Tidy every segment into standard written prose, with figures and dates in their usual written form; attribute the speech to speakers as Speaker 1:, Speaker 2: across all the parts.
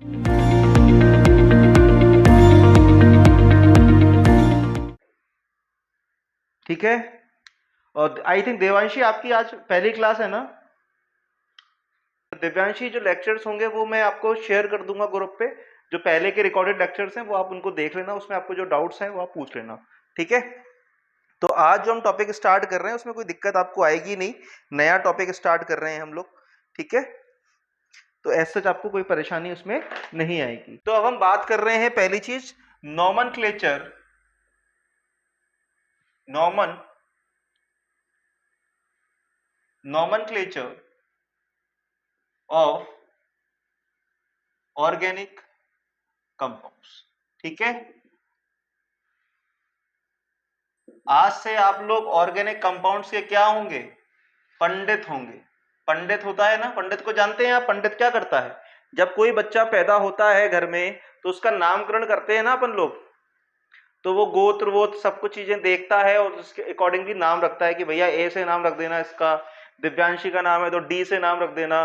Speaker 1: ठीक है। और आई थिंक देवांशी आपकी आज पहली क्लास है ना? दिव्यांशी जो लेक्चर्स होंगे वो मैं आपको शेयर कर दूंगा ग्रुप पे। जो पहले के रिकॉर्डेड लेक्चर्स हैं वो आप उनको देख लेना, उसमें आपको जो डाउट्स हैं वो आप पूछ लेना। ठीक है। तो आज जो हम टॉपिक स्टार्ट कर रहे हैं उसमें कोई दिक्कत आपको आएगी नहीं, नया टॉपिक स्टार्ट कर रहे हैं हम लोग। ठीक है, तो ऐसे आपको कोई परेशानी उसमें नहीं आएगी। तो अब हम बात कर रहे हैं पहली चीज, nomenclature. Nomenclature of organic compounds. ठीक है, आज से आप लोग ऑर्गेनिक कंपाउंड्स के क्या होंगे? पंडित होंगे। पंडित होता है ना, पंडित को जानते हैं आप? पंडित क्या करता है? जब कोई बच्चा पैदा होता है घर में तो उसका नामकरण करते हैं ना अपन लोग, तो वो गोत्र वोत्र सब कुछ चीजें देखता है और उसके अकॉर्डिंगली नाम रखता है कि भैया ए से नाम रख देना इसका, दिव्यांशी का नाम है तो डी से नाम रख देना,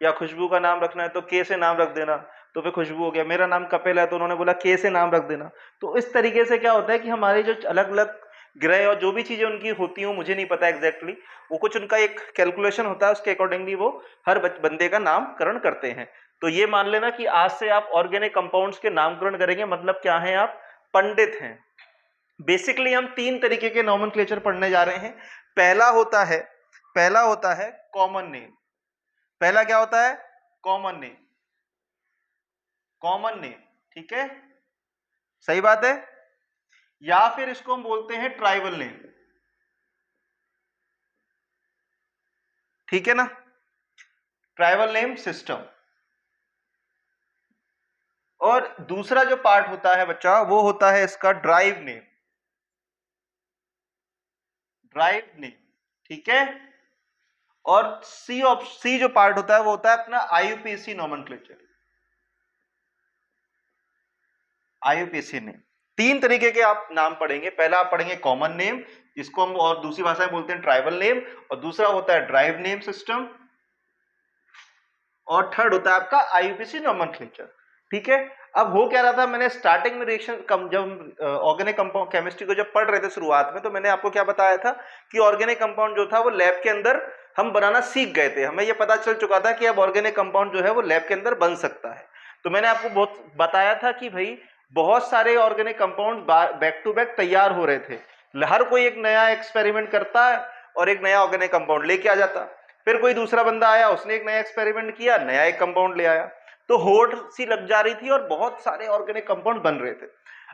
Speaker 1: या खुशबू का नाम रखना है तो के से नाम रख देना। तो फिर खुशबू हो गया, मेरा नाम कपिल है तो उन्होंने बोला के से नाम रख देना। तो इस तरीके से क्या होता है कि हमारे जो अलग अलग ग्रह और जो भी चीजें उनकी होती हूँ, मुझे नहीं पता एग्जैक्टली, वो कुछ उनका एक कैलकुलेशन होता है, उसके अकॉर्डिंगली वो हर बंदे का नामकरण करते हैं। तो ये मान लेना कि आज से आप ऑर्गेनिक कंपाउंड्स के नामकरण करेंगे, मतलब क्या है? आप पंडित हैं। बेसिकली हम तीन तरीके के नॉमेनक्लेचर पढ़ने जा रहे हैं। पहला होता है कॉमन नेम। पहला क्या होता है? Common name. कॉमन नेम, ठीक है, सही बात है। या फिर इसको हम बोलते हैं ट्राइबल नेम। ठीक है ना, ट्राइबल नेम सिस्टम। और दूसरा जो पार्ट होता है बच्चा, वो होता है इसका ड्राइव नेम। ड्राइव नेम, ठीक है। और सी जो पार्ट होता है वो होता है अपना आईयूपीएसी नॉमेनक्लेचर। IUPAC name. तीन तरीके के आप नाम पढ़ेंगे। पहला आप पढ़ेंगे कॉमन नेम, जिसको हम और दूसरी भाषा में बोलते हैं ट्राइबल नेम, और दूसरा होता है ड्राइव नेम सिस्टम, और थर्ड होता है आपका आईयूपीएसी नॉमेनक्लेचर। ठीक है। अब हो क्या रहा था, मैंने स्टार्टिंग में रिएक्शन जब ऑर्गेनिक कंपाउंड केमिस्ट्री को जब पढ़ रहे थे शुरुआत में, तो मैंने आपको क्या बताया था कि ऑर्गेनिक कंपाउंड जो था वो लैब के अंदर हम बनाना सीख गए थे। हमें ये पता चल चुका था कि अब ऑर्गेनिक कंपाउंड जो है वो लैब के अंदर बन सकता है। तो मैंने आपको बहुत बताया था कि भाई बहुत सारे organic compound back to back तैयार हो रहे थे। हर कोई एक नया एक्सपेरिमेंट करता है और एक नया ऑर्गेनिक कंपाउंड लेके आ जाता। फिर कोई दूसरा बंदा आया, उसने एक नया एक्सपेरिमेंट किया, नया एक कंपाउंड ले आया। तो होड़ सी लग जा रही थी और बहुत सारे ऑर्गेनिक कंपाउंड बन रहे थे।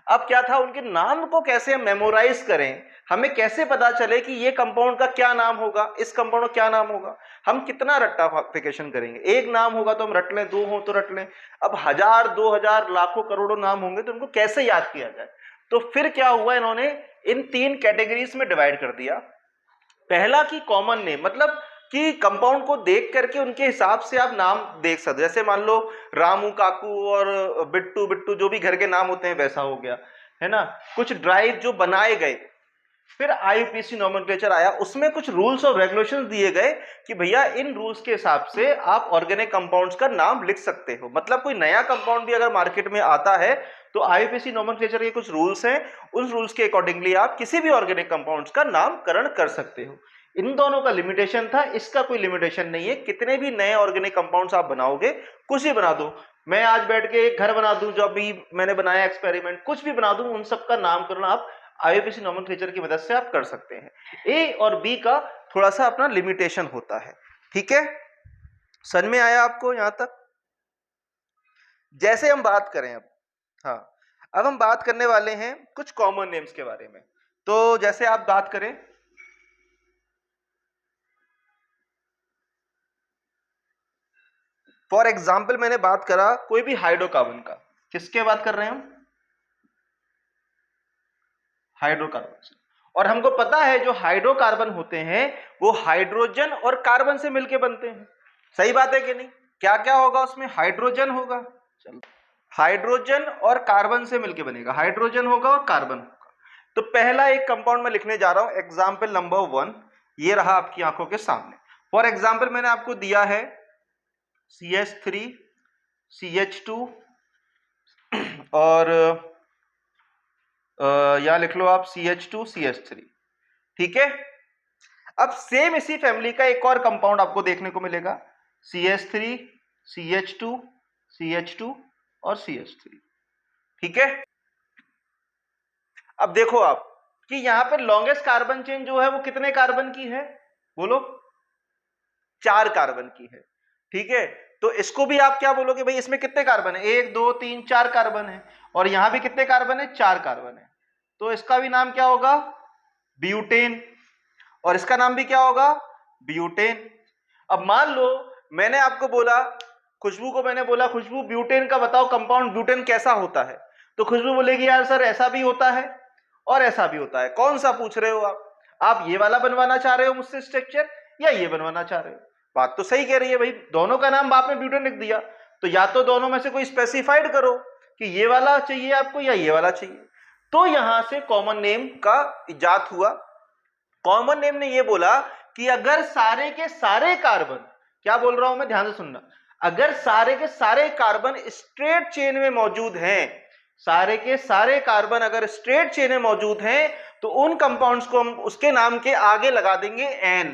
Speaker 1: अब क्या था, उनके नाम को कैसे हम मेमोराइज करें, हमें कैसे पता चले कि ये कंपाउंड का क्या नाम होगा, इस कंपाउंड का क्या नाम होगा। हम कितना रट्टाफिकेशन करेंगे? एक नाम होगा तो हम रट लें, दो हो तो रट लें, अब 1000 2000 लाखों करोड़ों नाम होंगे तो उनको कैसे याद किया जाए? तो फिर क्या हुआ, इन्होंने इन तीन कैटेगरीज में डिवाइड कर दिया। पहला की कॉमन नेम, मतलब कि कंपाउंड को देख करके उनके हिसाब से आप नाम देख सकते। जैसे मान लो रामू काकू और बिट्टू बिट्टू, जो भी घर के नाम होते हैं वैसा हो गया, है ना। कुछ ड्राइव जो बनाए गए। फिर आईयूपीएसी नॉमेनक्लेचर आया, उसमें कुछ रूल्स और रेगुलेशंस दिए गए कि भैया इन रूल्स के हिसाब से आप ऑर्गेनिक कंपाउंड्स का नाम लिख सकते हो। मतलब कोई नया कंपाउंड भी अगर मार्केट में आता है तो आईयूपीएसी नॉमेनक्लेचर के कुछ रूल्स हैं, उस रूल्स के अकॉर्डिंगली आप किसी भी ऑर्गेनिक कंपाउंड्स का नामकरण कर सकते हो। इन दोनों का लिमिटेशन था, इसका कोई लिमिटेशन नहीं है। कितने भी नए ऑर्गेनिक कंपाउंड्स आप बनाओगे, कुछ भी बना दो, मैं आज बैठ के एक घर बना दूं जो अभी मैंने बनाया एक्सपेरिमेंट, कुछ भी बना दूं, उन सब का नामकरण आप आईयूपीएसी नॉमेनक्लेचर की मदद से आप कर सकते हैं। ए और बी का थोड़ा सा अपना लिमिटेशन होता है। ठीक है, समझ में आया आपको यहां तक? जैसे हम बात करें अब, हाँ, अब हम बात करने वाले हैं कुछ कॉमन नेम्स के बारे में। तो जैसे आप बात करें, फॉर एग्जाम्पल मैंने बात करा कोई भी हाइड्रोकार्बन का। किसके बात कर रहे हैं हम? हाइड्रोकार्बन से। और हमको पता है जो हाइड्रोकार्बन होते हैं वो हाइड्रोजन और कार्बन से मिलके बनते हैं। सही बात है कि नहीं? क्या क्या होगा उसमें? हाइड्रोजन होगा, चलो, हाइड्रोजन और कार्बन से मिलके बनेगा, हाइड्रोजन होगा और कार्बन होगा। तो पहला एक कंपाउंड मैं लिखने जा रहा हूं, एग्जाम्पल नंबर 1, ये रहा आपकी आंखों के सामने। फॉर एग्जाम्पल मैंने आपको दिया है CH3 CH2 और यहां लिख लो आप CH2 CH3, ठीक है। अब सेम इसी फैमिली का एक और कंपाउंड आपको देखने को मिलेगा, CH3 CH2 CH2 और CH3, ठीक है। अब देखो आप कि यहां पर लॉन्गेस्ट कार्बन चेन जो है वो कितने कार्बन की है, बोलो, 4 कार्बन की है, ठीक है। तो इसको भी आप क्या बोलोगे भाई, इसमें कितने कार्बन है, 1 2 3 4 कार्बन है, और यहां भी कितने कार्बन है, 4 कार्बन है। तो इसका भी नाम क्या होगा, ब्यूटेन, और इसका नाम भी क्या होगा, ब्यूटेन। अब मान लो मैंने आपको बोला, खुशबू को मैंने बोला, खुशबू ब्यूटेन का बताओ कंपाउंड ब्यूटेन कैसा होता है, तो खुशबू बोलेगी यार सर ऐसा भी होता है और ऐसा भी होता है, कौन सा पूछ रहे हो आप ये वाला बनवाना चाह रहे हो मुझसे स्ट्रक्चर या ये बनवाना चाह रहे हो। बात तो सही कह रही है भाई, दोनों का नाम आपने ब्यूटेन लिख दिया, तो या तो दोनों में से कोई स्पेसिफाइड करो कि ये वाला चाहिए आपको या ये वाला चाहिए। तो यहां से कॉमन नेम का इजाद हुआ। कॉमन नेम ने ये बोला कि अगर सारे के सारे कार्बन, क्या बोल रहा हूं मैं, ध्यान से सुनना, अगर सारे के सारे कार्बन स्ट्रेट चेन में मौजूद हैं, सारे के सारे कार्बन अगर स्ट्रेट चेन में मौजूद हैं, तो उन कंपाउंड्स को हम उसके नाम के आगे लगा देंगे एन।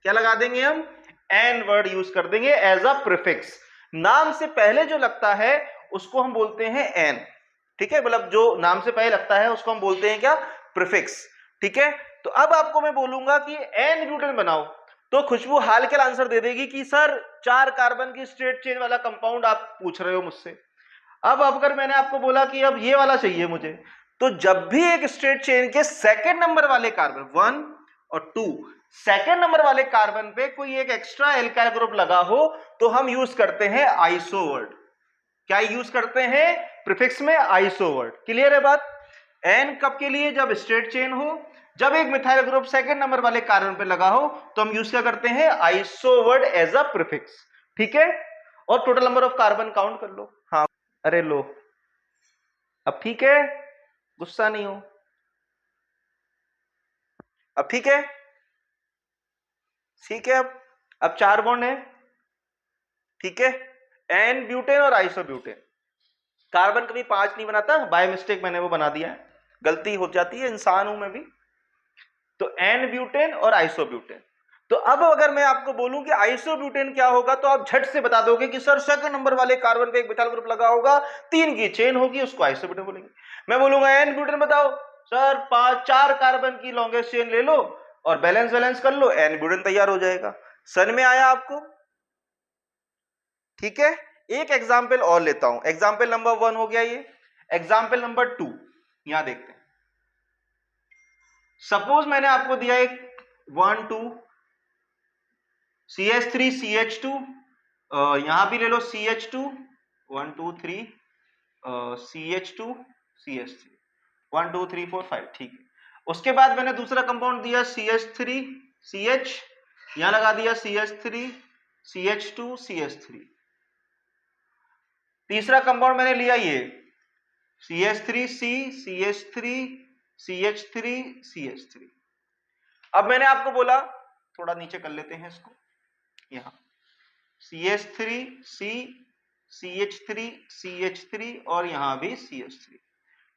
Speaker 1: क्या लगा देंगे हम, एन वर्ड यूज कर देंगे एज अ प्रीफिक्स। नाम से पहले जो लगता है उसको हम बोलते हैं एन, ठीक है, मतलब जो नाम से पहले लगता है उसको हम बोलते हैं क्या, प्रीफिक्स, ठीक है। तो अब आपको मैं बोलूंगा कि एन ब्यूटेन बनाओ, तो खुशबू हाल के आंसर दे देगी कि सर 4 कार्बन की स्ट्रेट चेन वाला कंपाउंड आप पूछ रहे हो मुझसे। अब अगर मैंने आपको बोला कि अब ये वाला चाहिए मुझे, तो जब भी एक स्ट्रेट चेन के सेकंड नंबर वाले कार्बन 1 और 2 सेकंड नंबर वाले कार्बन पे कोई एक एक्स्ट्रा एल्काइल ग्रुप लगा हो, तो हम यूज करते हैं आइसो वर्ड। क्या यूज करते हैं, प्रीफिक्स में आइसो वर्ड। क्लियर है बात। एन कब के लिए, जब स्ट्रेट चेन हो, जब एक मिथाइल ग्रुप सेकंड नंबर वाले कार्बन पे लगा हो, तो हम यूज क्या करते हैं, iso word as a prefix, ठीक है। और total number of carbon count कर लो। हाँ, अरे लो, अब ठीक है, गुस्सा नहीं हो, अब ठीक है, ठीक है। अब 4 बॉन्ड है, ठीक है, एन ब्यूटेन और आइसो ब्यूटेन। कार्बन कभी 5 नहीं बनाता, बाय मिस्टेक मैंने वो बना दिया है, गलती हो जाती है, इंसान हूं मैं भी। तो एन ब्यूटेन और आइसो ब्यूटेन। तो अब अगर मैं आपको बोलूं कि आइसो ब्यूटेन क्या होगा, तो आप झट से बता दोगे कि सर सेकंड नंबर वाले कार्बन पे एक मिथाइल ग्रुप लगा होगा, 3 की चेन होगी, उसको आइसो ब्यूटेन बोलेंगे। मैं बोलूंगा एन ब्यूटेन बताओ, सर 4 कार्बन की लॉन्गेस्ट चेन ले लो और बैलेंस कर लो, एन ब्यूटेन तैयार हो जाएगा। समझ में आया आपको, ठीक है। एक एग्जाम्पल और लेता हूं, एग्जाम्पल नंबर 1 हो गया ये, एग्जाम्पल नंबर 2 यहां देखते हैं। सपोज मैंने आपको दिया एक 1 2 CH3 CH2, यहां भी ले लो CH2 1 2 3 CH2 CH3 1 2 3 4 5, ठीक है। उसके बाद मैंने दूसरा कंपाउंड दिया CH3 CH, यहां लगा दिया CH3 CH2 CH3। तीसरा कंपाउंड मैंने लिया ये CH3C CH3 CH3 CH3। अब मैंने आपको बोला, थोड़ा नीचे कर लेते हैं इसको, यहां CH3C CH3 CH3 और यहां भी CH3,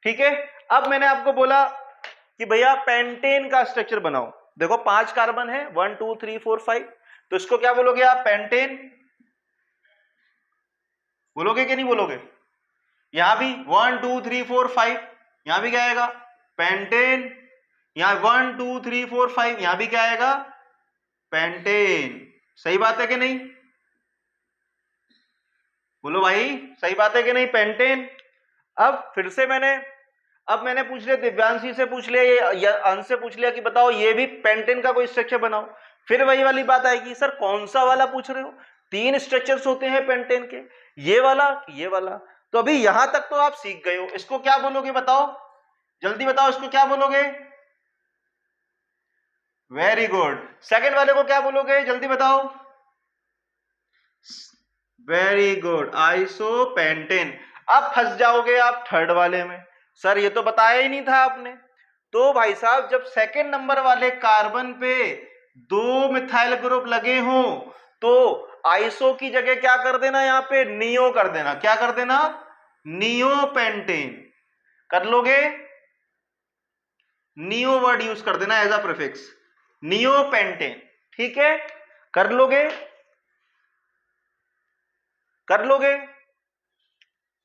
Speaker 1: ठीक है। अब मैंने आपको बोला कि भैया पेंटेन का स्ट्रक्चर बनाओ। देखो 5 कार्बन है, 1 2 3 4 5, तो इसको क्या बोलोगे आप, पेंटेन बोलोगे कि नहीं बोलोगे। यहां भी 1 2 3 4 5, यहां भी क्या आएगा, पेंटेन। यहां 1 2 3 4 5, यहां भी क्या आएगा, पेंटेन। सही बात है कि नहीं, बोलो भाई, सही बात है कि नहीं, पेंटेन। अब फिर से मैंने पूछ लिया, दिव्यांशी से पूछ लिया या अंश से पूछ लिया कि बताओ ये भी पेंटेन का कोई स्ट्रक्चर बनाओ। फिर वही वाली बात आएगी, सर कौन सा वाला पूछ रहे हो, 3 स्ट्रक्चर्स होते हैं पेंटेन के, ये वाला ये वाला। तो अभी यहां तक तो आप सीख गए हो, इसको क्या बोलोगे बताओ, जल्दी बताओ, इसको क्या बोलोगे, वेरी गुड। सेकंड वाले को क्या बोलोगे, जल्दी बताओ, वेरी गुड, आइसोपेंटेन। अब फंस जाओगे आप थर्ड वाले में, सर ये तो बताया ही नहीं था आपने। तो भाई साहब, जब सेकंड नंबर वाले कार्बन पे 2 मिथाइल ग्रुप लगे हों, तो आइसो की जगह क्या कर देना, यहां पे नियो कर देना। क्या कर देना, नियोपेंटेन कर लोगे, नियो वर्ड यूज कर देना एज अ प्रीफिक्स, नियोपेंटेन। ठीक है, कर लोगे, कर लोगे।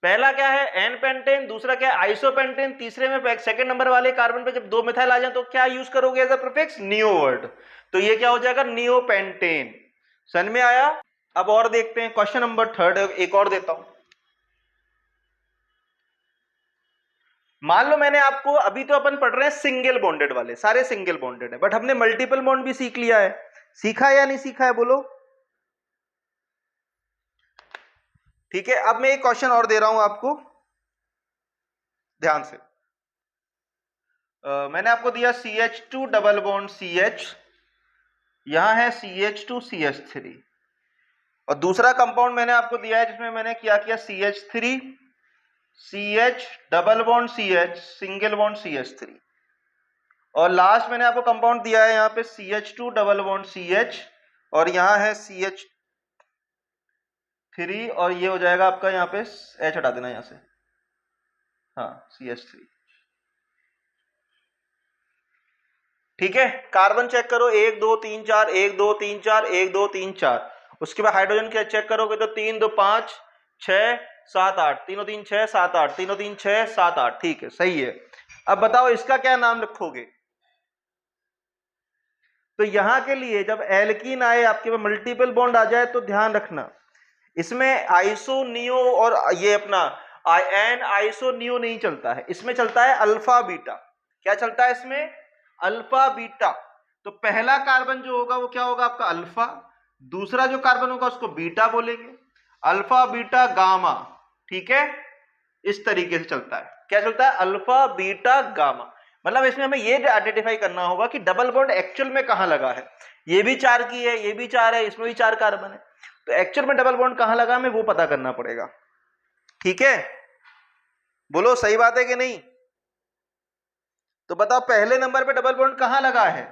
Speaker 1: पहला क्या है, एन पेंटेन, दूसरा क्या है आइसोपेंटेन, तीसरे में सेकंड नंबर वाले कार्बन पे जब दो मिथाइल आ जाए तो क्या यूज करोगे as a prefix, neo word. तो ये क्या हो जाएगा, नियोपेंटेन। समझ में आया। अब और देखते हैं क्वेश्चन नंबर 3, एक और देता हूं। मान लो मैंने आपको, अभी तो अपन पढ़ रहे हैं सिंगल बॉन्डेड वाले, सारे सिंगल बॉन्डेड है, बट हमने मल्टीपल बॉन्ड भी सीख लिया है। सीखा है या नहीं सीखा है, बोलो। ठीक है, अब मैं एक क्वेश्चन और दे रहा हूं आपको, ध्यान से। मैंने आपको दिया CH2 डबल बॉन्ड CH, यहां है CH2 CH3, और दूसरा कंपाउंड मैंने आपको दिया है जिसमें मैंने क्या किया, CH3 CH double bond CH single bond CH3, और लास्ट मैंने आपको कंपाउंड दिया है यहाँ पे CH2 डबल बॉन्ड CH, और यहाँ है CH3, और ये हो जाएगा आपका यहाँ पे H हटा देना यहाँ से, हाँ CH3। ठीक है, कार्बन चेक करो, 1 2 3 4, 1 2 3 4, 1 2 3 4। उसके बाद हाइड्रोजन के चेक करोगे तो 3 2 5 6 7 8, 3 3 6 7 8, 3 3 6 7 8। ठीक है, सही है। अब बताओ इसका क्या नाम रखोगे। तो यहां के लिए जब एल्कीन आए आपके पास मल्टीपल बॉन्ड आ जाए तो ध्यान रखना, इसमें आइसो नियो और ये अपना एन आइसो नियो नहीं चलता है, इसमें चलता है अल्फा बीटा। क्या चलता है इसमें, अल्फा बीटा। तो पहला कार्बन जो होगा वो क्या होगा आपका अल्फा, दूसरा जो कार्बन होगा उसको बीटा बोलेंगे, अल्फा बीटा गामा। ठीक है, इस तरीके से चलता है। क्या चलता है, अल्फा बीटा गामा। मतलब इसमें हमें ये आइडेंटिफाई करना होगा कि डबल बॉन्ड एक्चुअल में कहां लगा है। ये भी 4 की है, ये भी 4 है, इसमें भी 4 कार्बन है, तो एक्चुअल में डबल बॉन्ड कहां लगा हमें वो पता करना पड़ेगा। ठीक है, बोलो सही बात है कि नहीं। तो बताओ पहले नंबर पे डबल बॉन्ड कहां लगा है,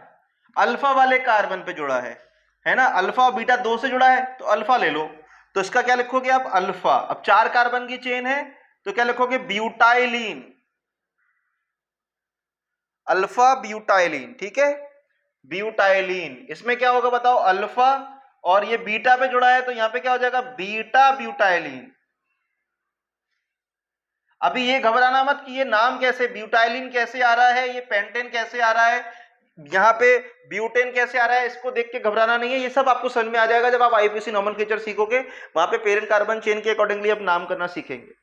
Speaker 1: अल्फा वाले कार्बन पे जुड़ा है ना। अल्फा और बीटा 2 से जुड़ा है तो अल्फा ले लो, तो इसका क्या लिखोगे आप, अल्फा। अब 4 कार्बन की चेन है तो क्या लिखोगे, ब्यूटाइलिन, अल्फा ब्यूटाइलिन। ठीक है, ब्यूटाइलिन। इसमें क्या होगा बताओ, अल्फा, और ये बीटा पे जुड़ा है तो यहां पे क्या हो जाएगा, बीटा ब्यूटाइलिन। अभी ये घबराना मत कि ये नाम कैसे, ब्यूटाइलिन कैसे आ रहा है, ये पेंटेन कैसे आ रहा है, यहाँ पे ब्यूटेन कैसे आ रहा है, इसको देख के घबराना नहीं है। ये सब आपको समझ में आ जाएगा जब आप आईपीसी नोमेनक्लेचर सीखोगे, वहां पे पेरेंट कार्बन चेन के अकॉर्डिंगली आप नाम करना सीखेंगे।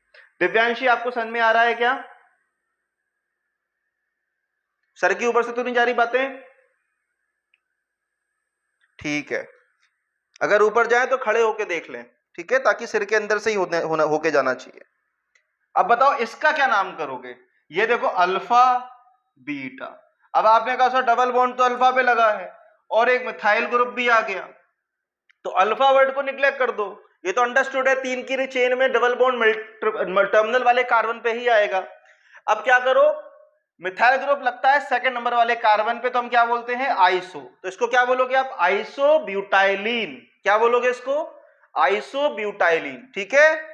Speaker 1: दिव्यांशी आपको समझ में आ रहा है क्या, सर की ऊपर से तो नहीं जा रही बातें। ठीक है, अगर ऊपर जाए तो खड़े होके देख लें, ठीक है, ताकि सिर के अंदर से ही होके जाना चाहिए। अब बताओ इसका क्या नाम करोगे, ये देखो अल्फा बीटा। अब आपने कहा सर डबल बॉन्ड तो अल्फा पे लगा है और एक मिथाइल ग्रुप भी आ गया, तो अल्फा वर्ड को निग्लेक्ट कर दो, ये तो अंडरस्टूड है, 3 की चेन में डबल बॉन्ड टर्मिनल वाले कार्बन पे ही आएगा। अब क्या करो, मिथाइल ग्रुप लगता है सेकंड नंबर वाले कार्बन पे, तो हम क्या बोलते हैं, आइसो। तो इसको क्या बोलोगे आप, आइसो ब्यूटाइलिन। क्या बोलोगे इसको, आइसो ब्यूटाइलिन। ठीक है,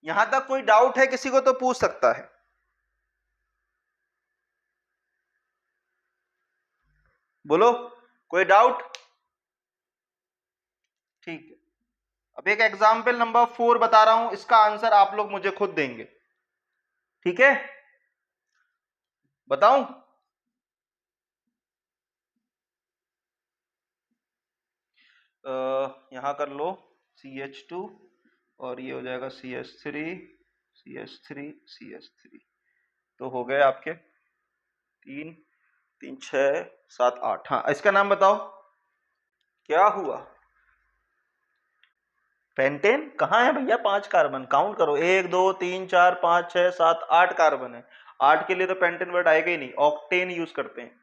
Speaker 1: यहां तक कोई डाउट है किसी को तो पूछ सकता है, बोलो कोई डाउट। ठीक है, अब एक एग्जाम्पल नंबर 4 बता रहा हूं, इसका आंसर आप लोग मुझे खुद देंगे। ठीक है, बताऊं, यहां कर लो CH2, और ये हो जाएगा CH3 CH3 CH3, तो हो गए आपके 3 3 6 7 8। हाँ, इसका नाम बताओ क्या हुआ, पेंटेन। कहाँ है भैया, 5 कार्बन, काउंट करो, 1 2 3 4 5 6 7 8 कार्बन है, 8 के लिए तो पेंटेन वर्ड आएगा ही नहीं, ऑक्टेन यूज करते हैं।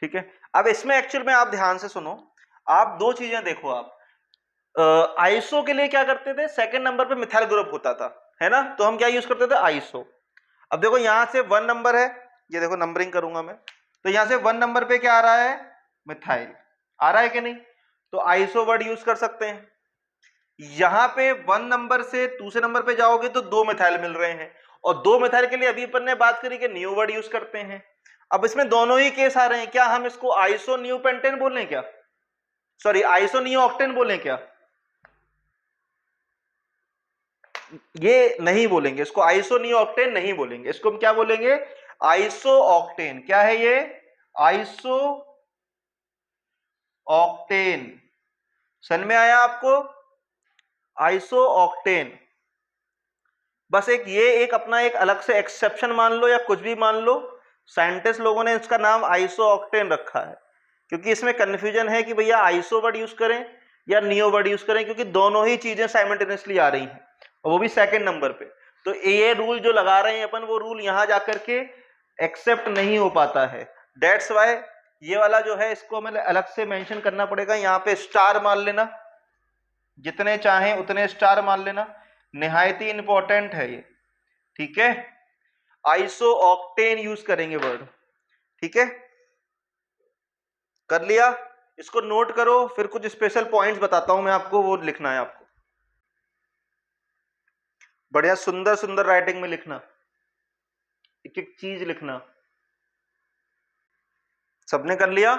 Speaker 1: ठीक है, अब इसमें एक्चुअल में आप ध्यान से सुनो, आप दो चीजें देखो। आप आइसो के लिए क्या करते थे, सेकंड नंबर पे मिथाइल ग्रुप होता था, है ना, तो हम क्या यूज करते थे, आइसो। अब देखो यहां से 1 नंबर है, ये देखो नंबरिंग करूंगा मैं, तो यहां से 1 नंबर पे क्या आ रहा है, मिथाइल आ रहा है कि नहीं, तो आइसो वर्ड यूज कर सकते हैं। यहां पे 1 नंबर से दूसरे नंबर पे जाओगे तो 2 मिथाइल मिल रहे हैं, और 2 मिथाइल के लिए अभी अपन ने बात करी कि न्यू वर्ड यूज करते हैं। अब इसमें दोनों ही केस आ रहे हैं, क्या हम इसको आइसो न्यू पेंटेन बोलें क्या, सॉरी आइसो न्यू ऑक्टेन बोलें क्या, ये नहीं बोलेंगे, इसको आइसो न्यू ऑक्टेन नहीं बोलेंगे, इसको हम क्या बोलेंगे, आइसो ऑक्टेन। क्या है ये, आइसो ऑक्टेन। समझ में आया आपको, आइसो ऑक्टेन। बस ये एक अपना एक अलग से एक्सेप्शन मान लो या कुछ भी मान लो, साइंटिस्ट लोगों ने इसका नाम आइसो ऑक्टेन रखा है, क्योंकि इसमें कंफ्यूजन है कि भैया आइसो वर्ड यूज करें या नियो वर्ड यूज करें, क्योंकि दोनों ही चीजें साइमल्टेनियसली आ रही हैं, और वो भी सेकंड नंबर पे। तो ये रूल जो लगा रहे हैं अपन, वो रूल यहां जाकर के एक्सेप्ट नहीं हो पाता है। दैट्स वाई ये वाला जो है, इसको हमें अलग से मेंशन करना पड़ेगा। यहाँ पे स्टार मान लेना, जितने चाहें उतने स्टार मान लेना, निहायत ही इंपॉर्टेंट है ये, ठीक है। आइसो ऑक्टेन यूज करेंगे वर्ड, ठीक है, कर लिया, इसको नोट करो। फिर कुछ स्पेशल पॉइंट्स बताता हूं मैं आपको, वो लिखना है आपको, बढ़िया सुंदर सुंदर राइटिंग में लिखना, एक एक चीज लिखना। सबने कर लिया,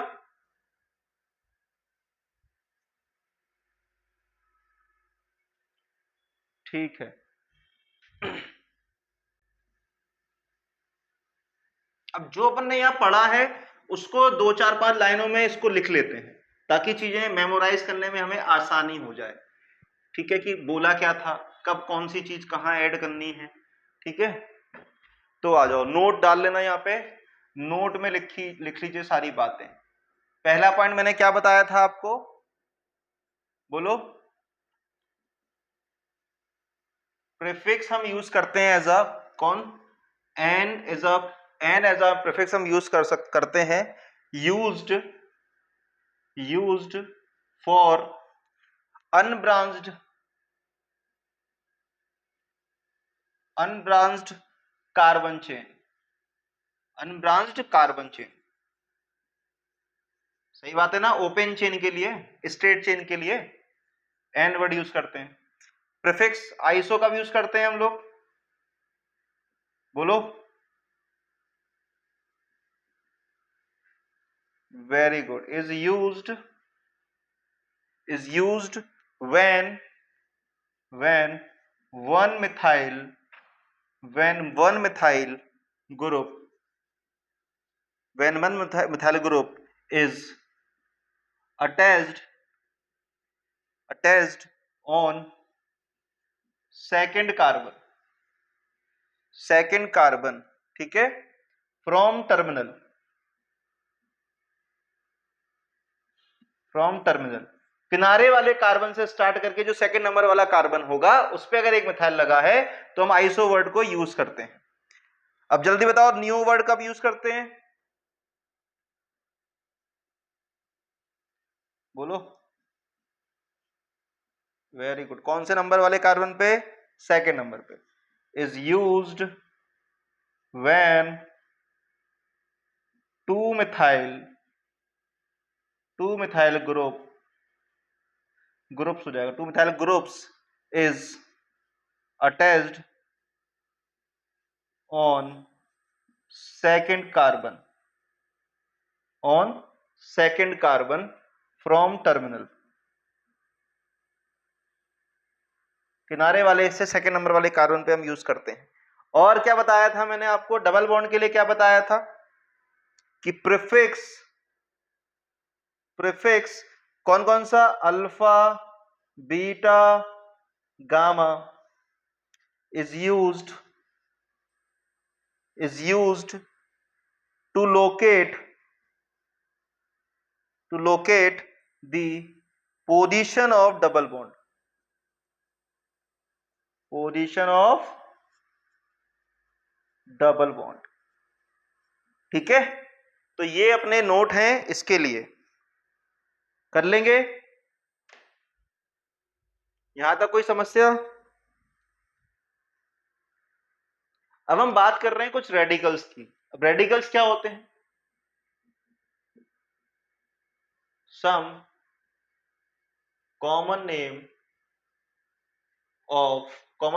Speaker 1: ठीक है। अब जो अपन ने यहां पढ़ा है उसको 2 4 5 लाइनों में इसको लिख लेते हैं, ताकि चीजें मेमोराइज करने में हमें आसानी हो जाए, ठीक है, कि बोला क्या था, कब कौन सी चीज कहां ऐड करनी है, ठीक है। तो आ जाओ, नोट डाल लेना यहाँ पे, नोट में लिख लीजिए सारी बातें। पहला पॉइंट मैंने क्या बताया था आपको, बोलो, प्रीफिक्स हम यूज करते हैं एज अ कौन, एंड एज अ प्रीफिक्स हम यूज करते हैं, used for unbranched carbon chain, unbranched carbon chain, सही बात है ना। ओपन चेन के लिए, स्ट्रेट चेन के लिए एन वर्ड यूज करते हैं। प्रीफिक्स आइसो का भी यूज करते हैं हम लोग, बोलो, very good, is used when when one methyl when one methyl group when one methyl group is attached on second carbon, ठीक है, from terminal किनारे वाले कार्बन से स्टार्ट करके जो सेकंड नंबर वाला कार्बन होगा उस पे अगर एक मिथाइल लगा है तो हम आइसो वर्ड को यूज करते हैं। अब जल्दी बताओ, न्यू वर्ड कब यूज करते हैं, बोलो, वेरी गुड, कौन से नंबर वाले कार्बन पे, सेकंड नंबर पे। Is used when two methyl groups हो जाएगा, two methyl groups is attached on second carbon from terminal, किनारे वाले से सेकंड नंबर वाले कार्बन पे हम यूज करते हैं। और क्या बताया था मैंने आपको, डबल बॉन्ड के लिए क्या बताया था कि प्रीफिक्स कौन कौन सा, alpha beta gamma is used to locate the position of double bond, ठीक है। तो ये अपने नोट हैं, इसके लिए कर लेंगे। यहां तक कोई समस्या? अब हम बात कर रहे हैं कुछ रेडिकल्स की। अब रेडिकल्स क्या होते हैं, some common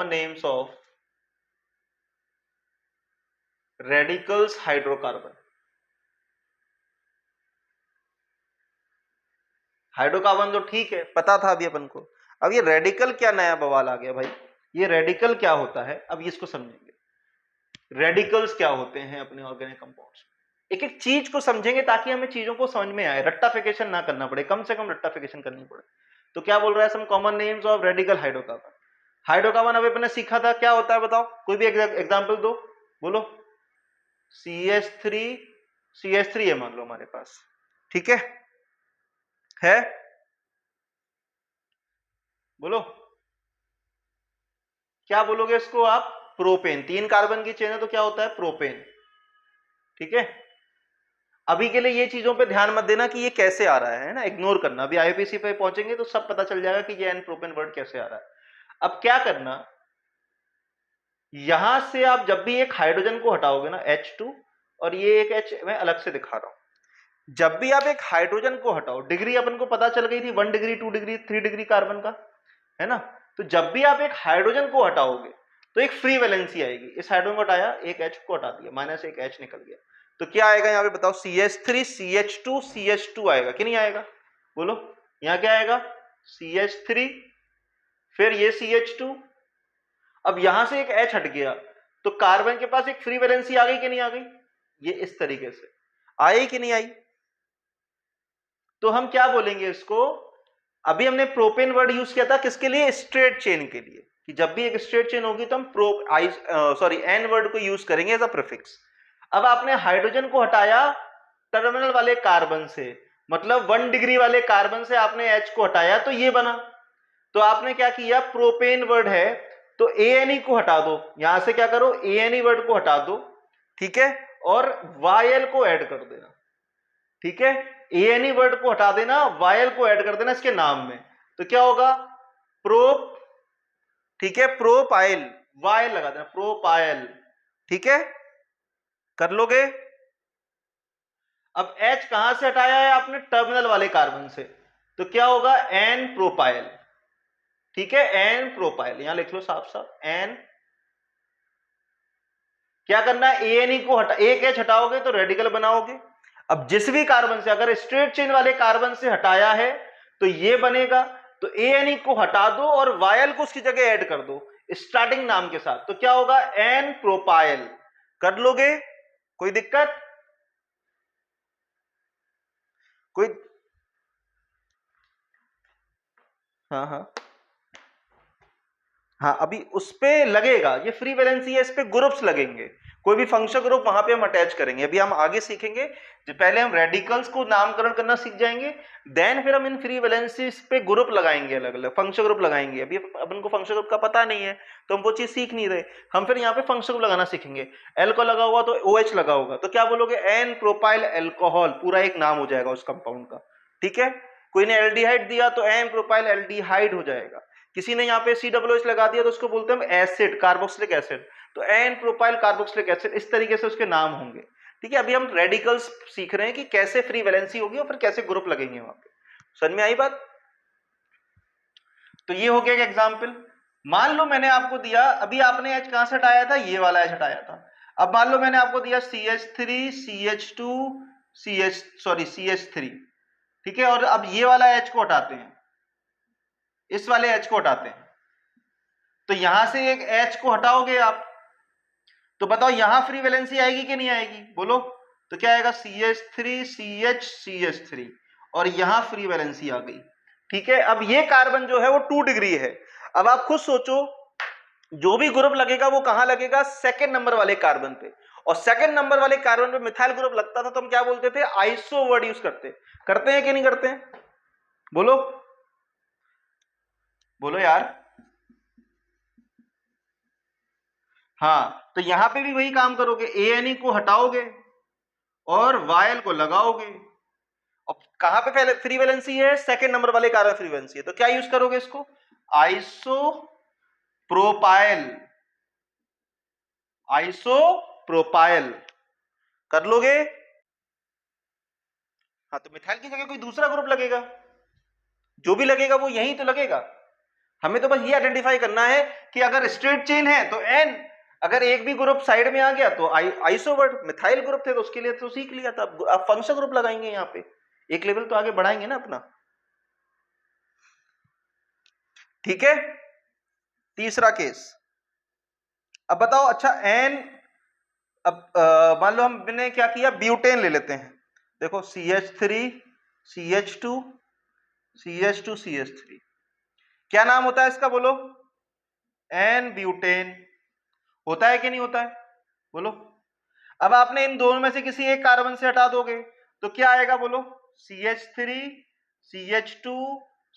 Speaker 1: names of radicals hydrocarbon. Hydrocarbon तो ठीक है, पता था अभी अपन को। अब ये रेडिकल क्या नया बवाल आ गया भाई, ये रेडिकल क्या होता है, अब इसको समझेंगे। रेडिकल्स क्या होते हैं अपने ऑर्गेनिक कंपाउंड्स। एक एक चीज को समझेंगे ताकि हमें चीजों को समझ में आए, रट्टाफिकेशन ना करना पड़े, कम से कम रट्टाफिकेशन करनी पड़े। तो क्या बोल रहा है, some common names of radical hydrocarbon. Hydrocarbon अभी अपने सीखा था, क्या होता है बताओ, कोई भी एग्जांपल दो, बोलो। CH3 है मान लो हमारे पास, ठीक है बोलो क्या बोलोगे इसको आप, प्रोपेन। 3 कार्बन की चेन है तो क्या होता है, प्रोपेन, ठीक है। अभी के लिए ये चीजों पे ध्यान मत देना कि ये कैसे आ रहा है ना, इग्नोर करना। अभी आईपीसी पे पहुंचेंगे तो सब पता चल जाएगा कि ये एन प्रोपेन वर्ड कैसे आ रहा है। अब क्या करना, यहां से आप जब भी एक हाइड्रोजन को हटाओगे ना, H2, और ये एक H मैं अलग से दिखा रहा हूं, जब भी आप एक हाइड्रोजन को हटाओ, डिग्री अपन को पता चल गई थी, 1 डिग्री 2 डिग्री 3 डिग्री कार्बन का, है ना। तो जब भी आप एक हाइड्रोजन को हटाओगे तो एक फ्री वैलेंसी आएगी। इस हाइड्रोजन को हटाया, एक H को हटा दिया, माइनस एक H निकल गया, तो क्या आएगा यहाँ पे बताओ, CH3 CH2 CH2 आएगा कि नहीं आएगा, बोलो। यहाँ क्या आएगा, CH3, फिर ये CH2। अब यहां से एक H हट गया तो कार्बन के पास एक फ्री वैलेंसी आ गई कि नहीं आ गई, ये इस तरीके से आई कि नहीं आई। तो हम क्या बोलेंगे इसको, अभी हमने प्रोपेन वर्ड यूज किया था किसके लिए, स्ट्रेट चेन के लिए, कि जब भी एक स्ट्रेट चेन होगी तो हम एन वर्ड को यूज करेंगे एज अ प्रीफिक्स। अब आपने हाइड्रोजन को हटाया टर्मिनल वाले कार्बन से, मतलब 1 डिग्री वाले कार्बन से आपने H को हटाया तो ये बना। तो आपने क्या किया, प्रोपेन वर्ड है तो ANE को हटा दो, यहां से क्या करो, ANE वर्ड को हटा दो, ठीक है, और YL को ऐड कर देना, ठीक है। ANE वर्ड को हटा देना, YL को ऐड कर देना इसके नाम में, तो क्या होगा, प्रोप, ठीक है, प्रोपाइल, वायल लगा देना, प्रोपाइल, ठीक है, कर लोगे। अब H कहां से हटाया है आपने, टर्मिनल वाले कार्बन से, तो क्या होगा, एन प्रोपाइल, ठीक है, एन प्रोपाइल, यहां लिख लो साफ साफ, एन। क्या करना है, ANE को हटा, एक H हटाओगे तो रेडिकल बनाओगे। अब जिस भी कार्बन से, अगर स्ट्रेट चेन वाले कार्बन से हटाया है तो ये बनेगा, तो ANE को हटा दो और YL को उसकी जगह ऐड कर दो स्टार्टिंग नाम के साथ, तो क्या होगा, एन प्रोपाइल। कर लोगे, कोई दिक्कत, कोई, हाँ हाँ हाँ, अभी उस पे लगेगा, ये फ्री वैलेंसी है, इस पे ग्रुप्स लगेंगे, कोई भी फंक्शन ग्रुप वहां पे हम अटैच करेंगे। अभी हम आगे सीखेंगे, जो पहले हम रेडिकल्स को नामकरण करना सीख जाएंगे, देन फिर हम इन फ्री वैलेंसीज पे ग्रुप लगाएंगे, अलग अलग फंक्शन ग्रुप लगाएंगे। अभी अपन को फंक्शन ग्रुप का पता नहीं है तो हम वो चीज सीख नहीं रहे, हम फिर यहाँ पे फंक्शन ग्रुप लगाना सीखेंगे। एल को लगा हुआ तो OH लगा होगा, तो क्या बोलोगे, एन प्रोपाइल एल्कोहल, पूरा एक नाम हो जाएगा उस कंपाउंड का, ठीक है। कोई ने एल्डिहाइड दिया तो एन प्रोपाइल एल्डिहाइड हो जाएगा, किसी ने यहाँ पे COOH लगा दिया तो उसको बोलते हैं एसिड, कार्बोक्सिलिक एसिड, तो एन प्रोपाइल कार्बोक्सिलिक एसिड, इस तरीके से उसके नाम होंगे, ठीक है। अभी हम रेडिकल्स सीख रहे हैं कि कैसे फ्री वैलेंसी होगी और फिर कैसे ग्रुप लगेंगे वहां पे, समझ में आई बात। तो ये हो गया एक एग्जाम्पल। मान लो मैंने आपको दिया, अभी आपने H कहां से हटाया था, ये वाला H हटाया था। अब मान लो मैंने आपको दिया CH3 CH2 CH3, ठीक है, और अब ये वाला H को हटाते हैं, इस वाले H को हटाते हैं, तो यहां से एक H को हटाओगे आप, तो बताओ यहां फ्री वैलेंसी आएगी कि नहीं आएगी, बोलो। तो क्या आएगा, CH3 CH3, और यहां फ्री वैलेंसी आ गई, ठीक है। अब ये कार्बन जो है वो 2 डिग्री है। अब आप खुद सोचो, जो भी ग्रुप लगेगा वो कहां लगेगा, सेकंड नंबर वाले कार्बन पे, और सेकंड नंबर वाले कार्बन पे मिथाइल ग्रुप लगता था तो हम क्या बोलते थे, आइसो वर्ड यूज करते हैं कि नहीं करते हैं, बोलो, बोलो यार। हाँ, तो यहां पे भी वही काम करोगे, ANE को हटाओगे और YL को लगाओगे, और कहां पे पहले फ्री वैलेंसी है, सेकंड नंबर वाले कार्बन फ्री वैलेंसी है, तो क्या यूज करोगे इसको, आइसो प्रोपाइल, आइसो प्रोपाइल, कर लोगे। हाँ, तो मिथाइल की जगह कोई दूसरा ग्रुप लगेगा, जो भी लगेगा वो यही तो लगेगा। हमें तो बस ये आइडेंटिफाई करना है कि अगर स्ट्रेट चेन है तो एन, अगर एक भी ग्रुप साइड में आ गया तो आइसोवर्ट। मिथाइल ग्रुप थे तो उसके लिए तो सीख लिया था, अब फंक्शनल ग्रुप लगाएंगे यहाँ पे, एक लेवल तो आगे बढ़ाएंगे ना अपना। ठीक है, तीसरा केस। अब बताओ, अच्छा एन, अब मान लो हमने क्या किया, ब्यूटेन ले लेते हैं। देखो CH3 CH2 CH2 CH3, क्या नाम होता है इसका बोलो? N butane. होता है कि नहीं होता है, बोलो। अब आपने इन दोनों में से किसी एक कार्बन से हटा दोगे तो क्या आएगा बोलो? CH3 CH2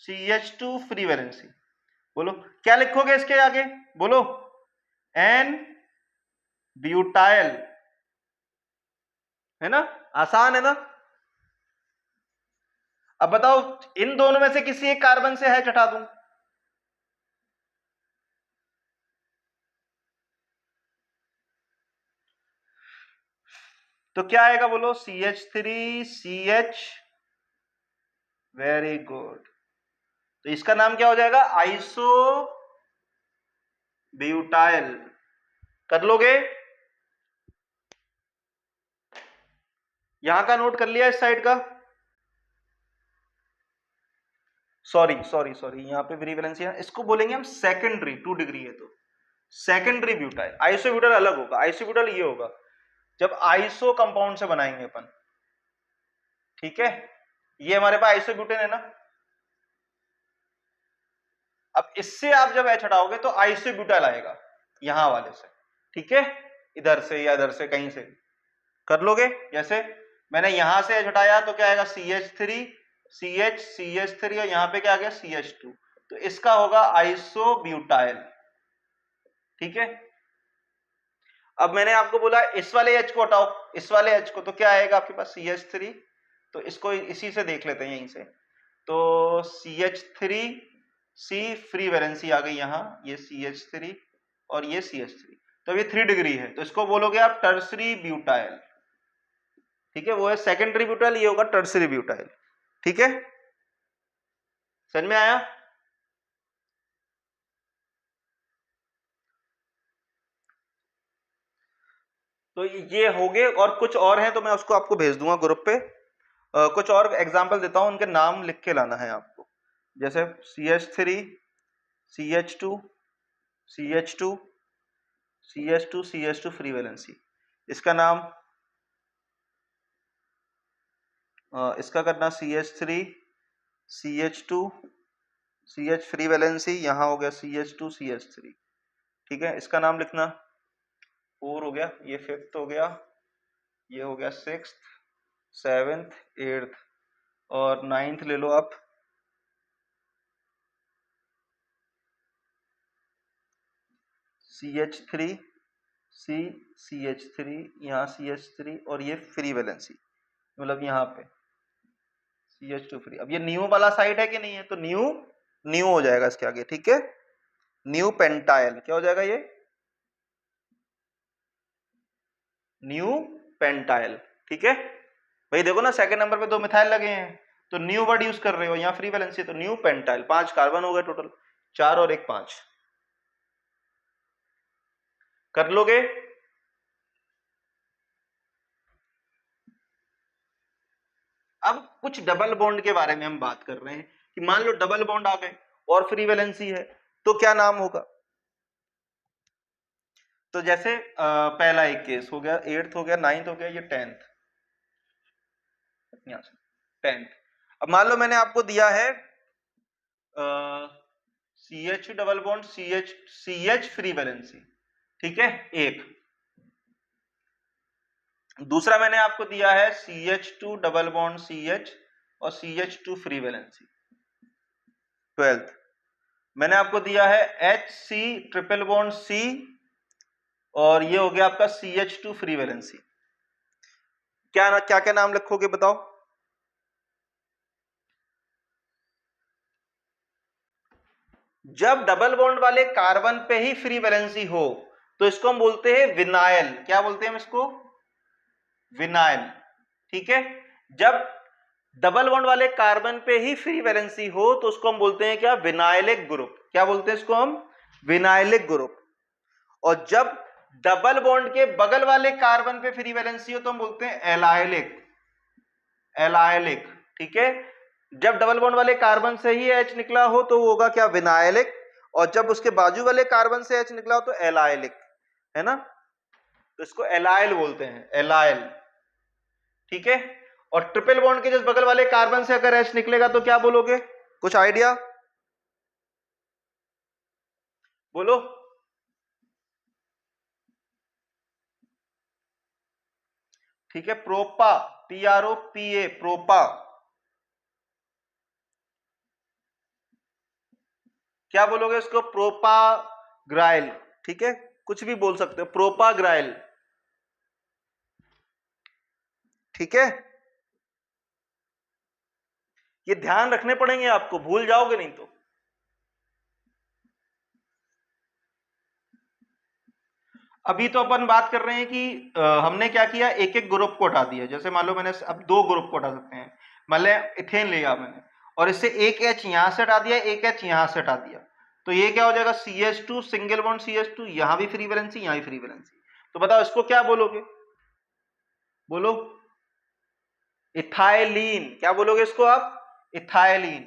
Speaker 1: CH2 free valency. बोलो क्या लिखोगे इसके आगे, बोलो? एन ब्यूटाइल, है ना, आसान है ना। अब बताओ इन दोनों में से किसी एक कार्बन से है हटा दूं तो क्या आएगा बोलो? CH3CH, very good. तो इसका नाम क्या हो जाएगा? Iso butyl. कर लोगे? यहां का नोट कर लिया, इस साइड का? सॉरी सॉरी सॉरी, यहां पे फ्री वैलेंसी है, इसको बोलेंगे हम सेकेंडरी, 2 डिग्री है तो सेकेंडरी ब्यूटाइल। आइसो ब्यूटाइल अलग होगा, आइसो ब्यूटाइल ये होगा जब आइसो कंपाउंड से बनाएंगे अपन। ठीक है, ये हमारे पास आइसो ब्यूटेन है ना। अब इससे आप जब एच हटाओगे तो आइसो ब्यूटाइल आएगा यहां वाले से। ठीक है, इधर से या इधर से कहीं से कर लोगे। जैसे मैंने यहां से एच हटाया तो क्या आएगा? CH3 CH CH3 और यहां पे क्या आ गया? CH2। तो इसका होगा आइसो ब्यूटाइल। ठीक है, अब मैंने आपको बोला इस वाले H को हटाओ, इस वाले H को, तो क्या आएगा आपके पास? CH3। तो इसको इसी से देख लेते हैं, यहीं से। तो CH3C फ्री वैलेंसी आ गई यहां, ये CH3 और ये CH3। तो ये 3 डिग्री है, तो इसको बोलोगे आप टर्सरी ब्यूटाइल। ठीक है, वो है सेकेंडरी ब्यूटाइल, ये होगा टर्सरी ब्यूटाइल। ठीक है, समझ में आया? तो ये हो गए, और कुछ और हैं तो मैं उसको आपको भेज दूंगा ग्रुप पे। कुछ और एग्जांपल देता हूं, उनके नाम लिख के लाना है आपको। जैसे CH3 CH2 CH2 CH2 CH2 free valency, इसका नाम इसका करना CH3 CH2 CH free valency, यहां हो गया CH2 CH3। ठीक है, इसका नाम लिखना, 4 हो गया, ये 5th हो गया, ये हो गया 6th 7th 8th, और 9th ले लो आप। CH3 C CH3, यहाँ CH3 और ये फ्री वैलेंसी, मतलब यहाँ पे CH2 फ्री। अब ये न्यू वाला साइड है कि नहीं है? तो न्यू न्यू हो जाएगा इसके आगे। ठीक है, न्यू पेंटाइल क्या हो जाएगा? ये न्यू पेंटाइल। ठीक है भाई, देखो ना सेकंड नंबर पे 2 मिथाइल लगे हैं तो न्यू वर्ड यूज कर रहे हो, यहाँ फ्री वैलेंसी, तो न्यू पेंटाइल। 5 कार्बन हो गए टोटल, 4 और 1 5। कर लोगे? अब कुछ डबल बॉन्ड के बारे में हम बात कर रहे हैं कि मान लो डबल बॉन्ड आ गए और फ्री वैलेंसी है, तो क्या नाम होगा? तो जैसे पहला एक केस हो गया, 8th हो गया, 9th हो गया, ये 10th, यहां से 10th। अब मान लो मैंने आपको दिया है CH double bond CH free valency. ठीक है, एक। दूसरा मैंने आपको दिया है CH2 डबल बॉन्ड CH और CH2 फ्री वैलेंसी, 12th। मैंने आपको दिया है HC ट्रिपल बॉन्ड C और ये हो गया आपका CH2 फ्री वैलेंसी। क्या क्या क्या नाम लिखोगे बताओ? जब डबल बॉन्ड वाले कार्बन पे ही फ्री वैलेंसी हो तो इसको हम बोलते हैं विनाइल। क्या बोलते हैं हम इसको? विनाइल। ठीक है, जब डबल बॉन्ड वाले कार्बन पे ही फ्री वैलेंसी हो तो उसको हम बोलते हैं क्या, विनाइलिक ग्रुप। क्या बोलते हैं इसको हम, विनाइलिक ग्रुप। और जब डबल बॉन्ड के बगल वाले कार्बन पे फ्री वैलेंसी हो तो हम बोलते हैं एलाइलिक, एलाइलिक। ठीक है, जब डबल बॉन्ड वाले कार्बन से ही H निकला हो तो वो होगा क्या, विनाइलिक। और जब उसके बाजू वाले कार्बन से H निकला हो तो एलाइलिक, है ना। तो इसको एलाइल बोलते हैं, एलाइल। ठीक है, और ट्रिपल बॉन्ड के जिस बगल वाले कार्बन से अगर H निकलेगा तो क्या बोलोगे, कुछ आइडिया बोलो। ठीक है, प्रोपा, PROPA, प्रोपा। क्या बोलोगे इसको, प्रोपा ग्राइल। ठीक है, कुछ भी बोल सकते हो, प्रोपा ग्राइल। ठीक है, ये ध्यान रखने पड़ेंगे आपको, भूल जाओगे नहीं तो। अभी तो अपन बात कर रहे हैं कि हमने क्या किया, एक एक ग्रुप को हटा दिया। जैसे मान लो मैंने अब दो ग्रुप को हटा सकते हैं, मान लिया इथेन लिया मैंने और इससे एक H यहां से हटा दिया, एक H यहां से हटा दिया, तो ये क्या हो जाएगा, CH2 सिंगल बॉन्ड CH2, यहां भी फ्री वैलेंसी, यहां भी फ्री वैलेंसी। तो बताओ इसको क्या बोलोगे, बोलो। इथाइलीन। क्या बोलोगे इसको आप, इथाइलीन।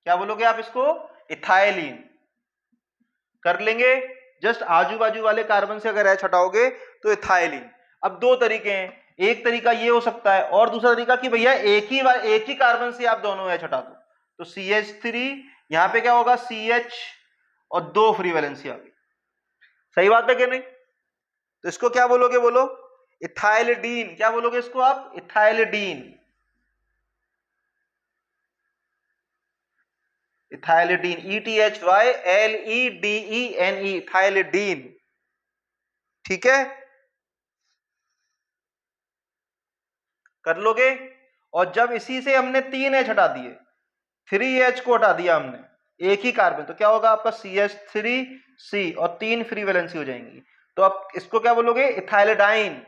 Speaker 1: क्या बोलोगे आप इसको, इथाइलीन। कर लेंगे, जस्ट आजू बाजू वाले कार्बन से अगर H हटाओगे तो इथाइलीन। अब दो तरीके हैं, एक तरीका ये हो सकता है और दूसरा तरीका कि भैया एक ही कार्बन से आप दोनों H हटा दो, तो CH3 यहां पे क्या होगा, CH और दो फ्री वैलेंसी आ गई। सही बात है कि नहीं। तो इसको क्या बोलोगे, बोलो, इथाइलिडीन। क्या बोलोगे इसको आप, इथाइलिडीन, इथाइलिडीन, ETHYLEDENE, इथाइलिडीन। ठीक है, कर लोगे। और जब इसी से हमने तीन H हटा दिए, 3H को हटा दिया हमने, एक ही कार्बन, तो क्या होगा आपका CH3C और तीन फ्री वैलेंसी हो जाएंगी। तो आप इसको क्या बोलोगे, इथाइलिडाइन,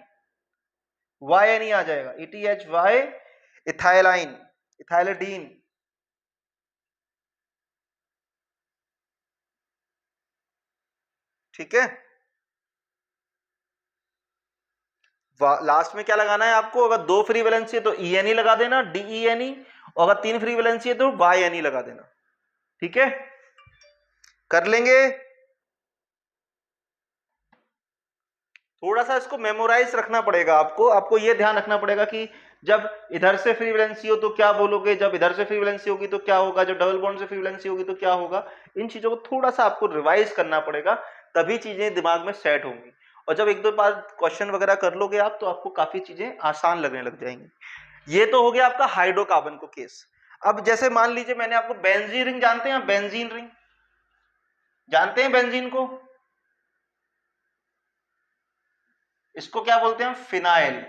Speaker 1: YNE आ जाएगा, ETHY, इथाइलाइन, इथाइलिडीन। ठीक है, लास्ट में क्या लगाना है आपको, अगर दो फ्री वैलेंसी है तो ENE लगा देना, DENE, और अगर तीन फ्री वैलेंसी है तो YNE लगा देना। ठीक है, कर लेंगे। थोड़ा सा इसको मेमोराइज रखना पड़ेगा आपको, आपको ये ध्यान रखना पड़ेगा कि जब इधर से फ्री वैलेंसी हो तो क्या बोलोगे, जब इधर से फ्री वैलेंसी होगी तो क्या होगा, जब डबल बॉन्ड से फ्री वैलेंसी होगी तो क्या होगा। इन चीजों को थोड़ा सा आपको रिवाइज करना पड़ेगा, तभी चीजें दिमाग में सेट होंगी। और जब एक दो बार क्वेश्चन वगैरह कर लोगे आप तो आपको काफी चीजें आसान लगने लग जाएंगी। ये तो हो गया आपका हाइड्रोकार्बन को केस। अब जैसे मान लीजिए मैंने आपको बेंजीन रिंग, जानते हैं बेंजीन रिंग, जानते हैं बेंजीन को, इसको क्या बोलते हैं, फिनाइल।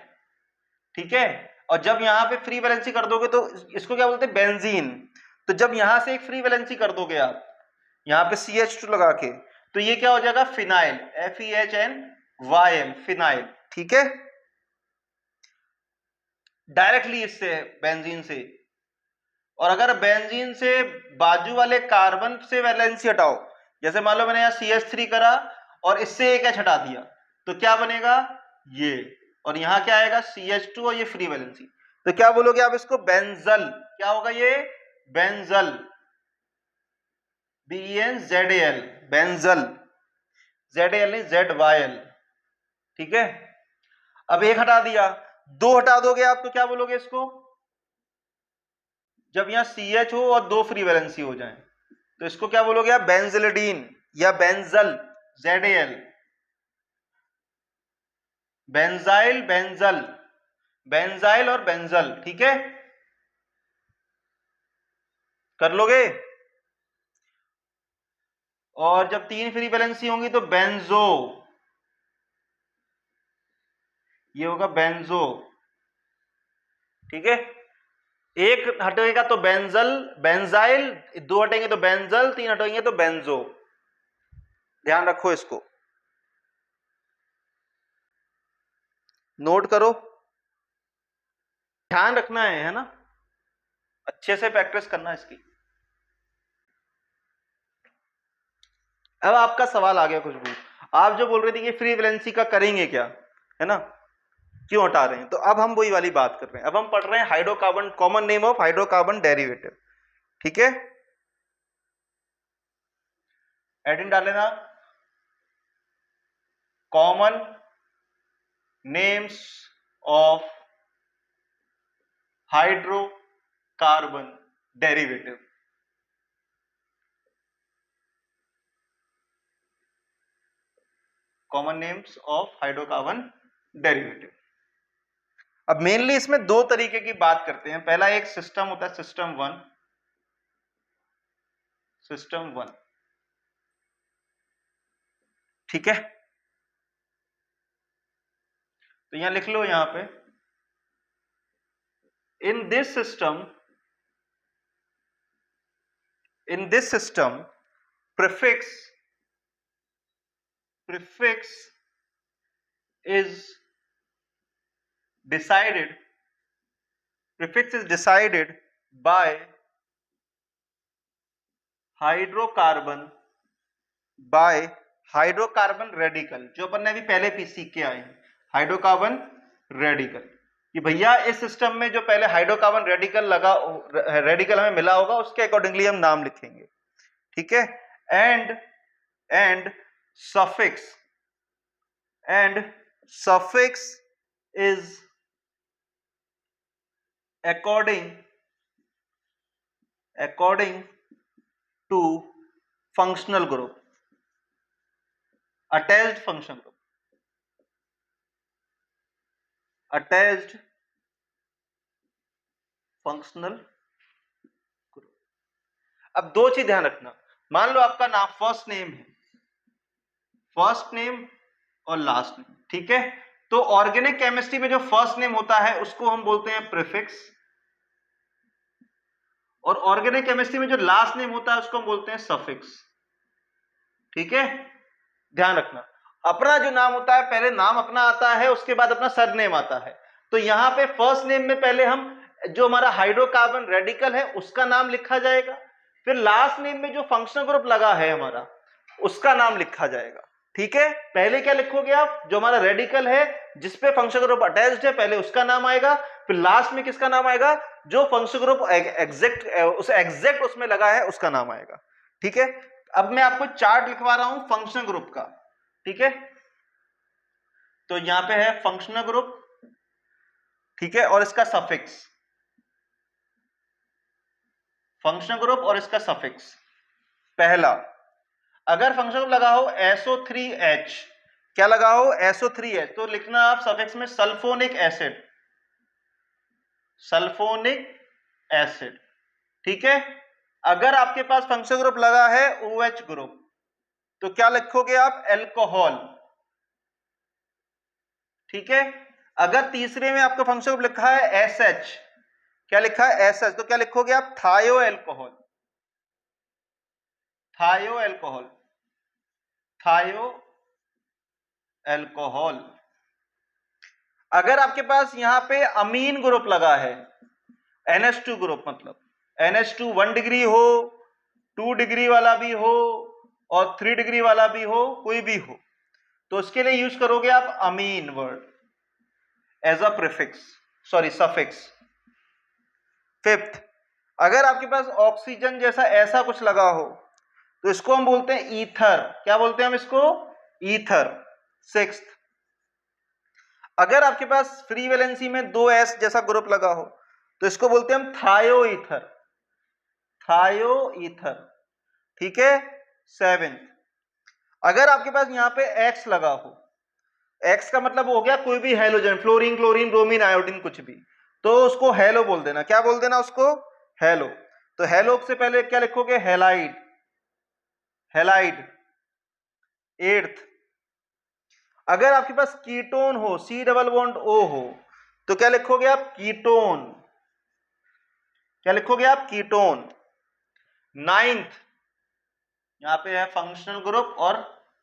Speaker 1: ठीक है, और जब यहां पे फ्री वैलेंसी कर दोगे तो इसको क्या बोलते हैं, बेंजीन। तो जब यहां से एक फ्री वैलेंसी कर दोगे आप यहां पे CH2 लगा के, तो ये क्या हो जाएगा, फिनाइल, FEHNYL, फिनाइल। ठीक है, डायरेक्टली इससे बेंजीन से। और अगर बेंजीन से बाजू वाले कार्बन से वैलेंसी हटाओ, जैसे मान लो मैंने यहाँ CH3 करा और इससे एक H हटा दिया, तो क्या बनेगा ये, और यहां क्या आएगा, CH2 और ये फ्री वैलेंसी। तो क्या बोलोगे आप इसको, बेंजल। क्या होगा ये, बेंजल, BENZAL, बेंजल, ZAL नहीं, ZYL। ठीक है, अब एक हटा दिया, दो हटा दोगे आप तो क्या बोलोगे इसको, जब यहां CH हो और दो फ्री वैलेंसी हो जाए तो इसको क्या बोलोगे आप, बेंजिलिडीन या benzyl, ZAL, benzyl, benzyl, benzyl और बेंजल। ठीक है, कर लोगे। और जब तीन फ्री वैलेंसी होंगी तो बेंजो, ये होगा बेंजो। ठीक है, एक हटेगा तो बेंजल, बेंजाइल, दो हटेंगे तो बेंजल, तीन हटेंगे तो बेंजो। ध्यान रखो इसको, नोट करो। ध्यान रखना है ना, अच्छे से प्रैक्टिस करना इसकी। अब आपका सवाल आ गया खुशबू, आप जो बोल रहे थे कि फ्री वैलेंसी का करेंगे क्या, है ना, क्यों हटा रहे हैं, तो अब हम वही वाली बात कर रहे हैं। अब हम पढ़ रहे हैं hydrocarbon, common name of hydrocarbon derivative. ठीक है, एडिन डाल लेना, common names of hydrocarbon derivative. Common names of hydrocarbon derivative. अब मेनली इसमें दो तरीके की बात करते हैं। पहला एक सिस्टम होता है, सिस्टम वन, सिस्टम वन, ठीक है। तो यहां लिख लो, यहां पे in this system prefix is decided by hydrocarbon radical, जो अपन ने अभी पहले भी सीख के आए हैं, हाइड्रोकार्बन रेडिकल। कि भैया इस सिस्टम में जो पहले हाइड्रोकार्बन रेडिकल हमें मिला होगा, उसके अकॉर्डिंगली हम नाम लिखेंगे, ठीक है। And suffix is according to functional group, attached function group, attached functional group। अब दो चीज ध्यान रखना, मान लो आपका नाम फर्स्ट नेम है, फर्स्ट नेम और लास्ट नेम, ठीक है। तो ऑर्गेनिक केमिस्ट्री में जो फर्स्ट नेम होता है उसको हम बोलते हैं प्रीफिक्स, और ऑर्गेनिक केमिस्ट्री में जो लास्ट नेम होता है उसको हम बोलते हैं सफिक्स, ठीक है। ध्यान रखना, अपना जो नाम होता है पहले नाम अपना आता है, उसके बाद अपना सरनेम आता है। तो यहां पे फर्स्ट नेम में पहले हम जो हमारा हाइड्रोकार्बन रेडिकल है उसका नाम लिखा जाएगा, फिर लास्ट नेम में जो फंक्शनल ग्रुप लगा है हमारा उसका नाम लिखा जाएगा, ठीक है। पहले क्या लिखोगे आप, जो हमारा रेडिकल है जिसपे फंक्शनल ग्रुप अटैच्ड है पहले उसका नाम आएगा, फिर लास्ट में किसका नाम आएगा, जो फंक्शनल ग्रुप एग्जैक्ट उसमें लगा है उसका नाम आएगा, ठीक है। अब मैं आपको चार्ट लिखवा रहा हूं फंक्शनल ग्रुप का, ठीक है। तो यहां पे है फंक्शनल ग्रुप, ठीक है, और इसका सफिक्स, फंक्शनल ग्रुप और इसका सफिक्स। पहला, अगर फंक्शनल ग्रुप लगा हो SO3H, क्या लगा हो SO3H, तो लिखना आप सफिक्स में सल्फोनिक एसिड, सल्फोनिक एसिड, ठीक है। अगर आपके पास फंक्शनल ग्रुप लगा है OH ग्रुप, तो क्या लिखोगे आप, एल्कोहल, ठीक है। अगर तीसरे में आपका फंक्शनल ग्रुप लिखा है SH, क्या लिखा है SH, तो क्या लिखोगे आप, थायो एल्कोहल, थायो एल्कोहल, थायो एल्कोहल। अगर आपके पास यहां पे अमीन ग्रुप लगा है, NH2 ग्रुप, मतलब NH2 1 डिग्री हो, 2 डिग्री वाला भी हो और 3 डिग्री वाला भी हो, कोई भी हो, तो उसके लिए यूज करोगे आप अमीन word as a prefix, sorry suffix. Fifth, अगर आपके पास ऑक्सीजन जैसा ऐसा कुछ लगा हो तो इसको हम बोलते हैं ईथर, क्या बोलते हैं हम इसको, ईथर। सिक्स्थ, अगर आपके पास फ्री वैलेंसी में 2s जैसा ग्रुप लगा हो तो इसको बोलते हैं हम थायो ईथर, थायो ईथर, ठीक है। सेवेंथ, अगर आपके पास यहां पे X लगा हो, X का मतलब हो गया कोई भी halogen, fluorine, chlorine, bromine, iodine, कुछ भी, तो उसको हेलो बोल देना, क्या बोल देना उसको, हेलो। तो हेलो से पहले क्या लिखोगे, हेलाइड, हेलाइड। एट्थ, अगर आपके पास कीटोन हो, C डबल बॉन्ड O हो, तो क्या लिखोगे आप, कीटोन, क्या लिखोगे आप, कीटोन। नाइन्थ, यहां पे है फंक्शनल ग्रुप और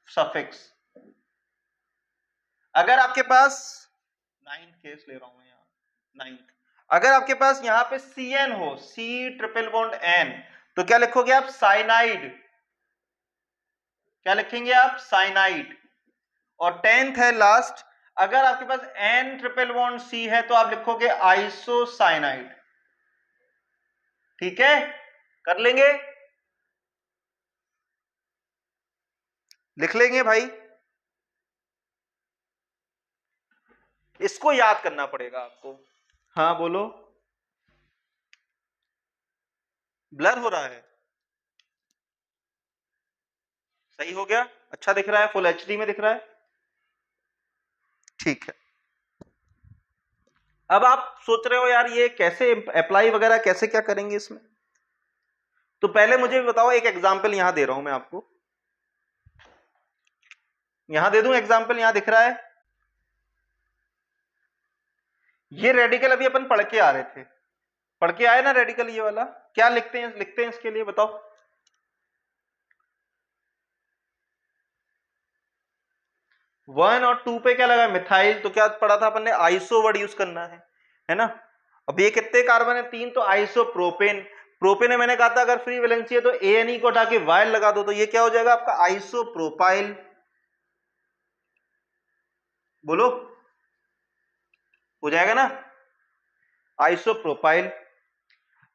Speaker 1: सफिक्स। अगर आपके पास, नाइन्थ केस ले रहा हूं मैं यहां, नाइन्थ, अगर आपके पास यहां पे CN हो, C ट्रिपल बॉन्ड N, तो क्या लिखोगे आप? साइनाइड। क्या लिखेंगे आप? साइनाइड। और 10th है लास्ट, अगर आपके पास N ट्रिपल बॉन्ड C है तो आप लिखोगे आइसोसाइनाइड। ठीक है, कर लेंगे, लिख लेंगे भाई। इसको याद करना पड़ेगा आपको। हाँ बोलो। ब्लर हो रहा है? सही हो गया, अच्छा दिख रहा है, फुल HD में दिख रहा है। ठीक है, अब आप सोच रहे हो यार ये कैसे अप्लाई वगैरह कैसे क्या करेंगे इसमें, तो पहले मुझे बताओ, एक एग्जांपल यहां दे रहा हूं मैं आपको, यहां दे दूं एग्जांपल, यहां दिख रहा है ये रेडिकल, अभी अपन पढ़ के आ रहे थे, पढ़ के आए ना रेडिकल ये वाला। क्या लिखते हैं इसके लिए बताओ। 1 और 2 पे क्या लगा? मिथाइल, तो क्या पढ़ा था अपन ने? आइसो वर्ड यूज करना है ना। अब ये कितने कार्बन है? 3, तो आइसो प्रोपेन। प्रोपेन है, मैंने कहा था अगर फ्री वैलेंसी है तो ANE को हटा के वाइल लगा दो, तो ये क्या हो जाएगा आपका? Iso propyl. बोलो, हो जाएगा ना, आइसो प्रोपाइल।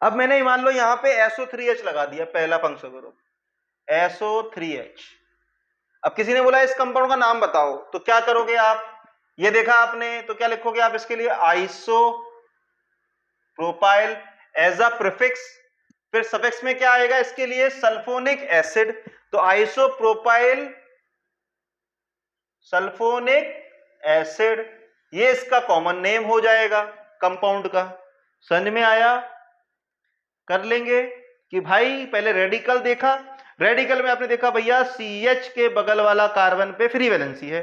Speaker 1: अब मैंने मान लो यहाँ पे SO3H लगा दिया, पहला फंक्शनल ग्रुप SO3H। अब किसी ने बोला इस कंपाउंड का नाम बताओ, तो क्या करोगे आप? ये देखा आपने, तो क्या लिखोगे आप इसके लिए? Iso propyl as a prefix, फिर सफिक्स में क्या आएगा इसके लिए? Sulphonic acid. तो आइसो प्रोपाइल सल्फोनिक एसिड, ये इसका कॉमन नेम हो जाएगा कंपाउंड का। समझ में आया? कर लेंगे कि भाई पहले रेडिकल देखा, रेडिकल में आपने देखा भैया CH के बगल वाला कार्बन पे फ्री वैलेंसी है,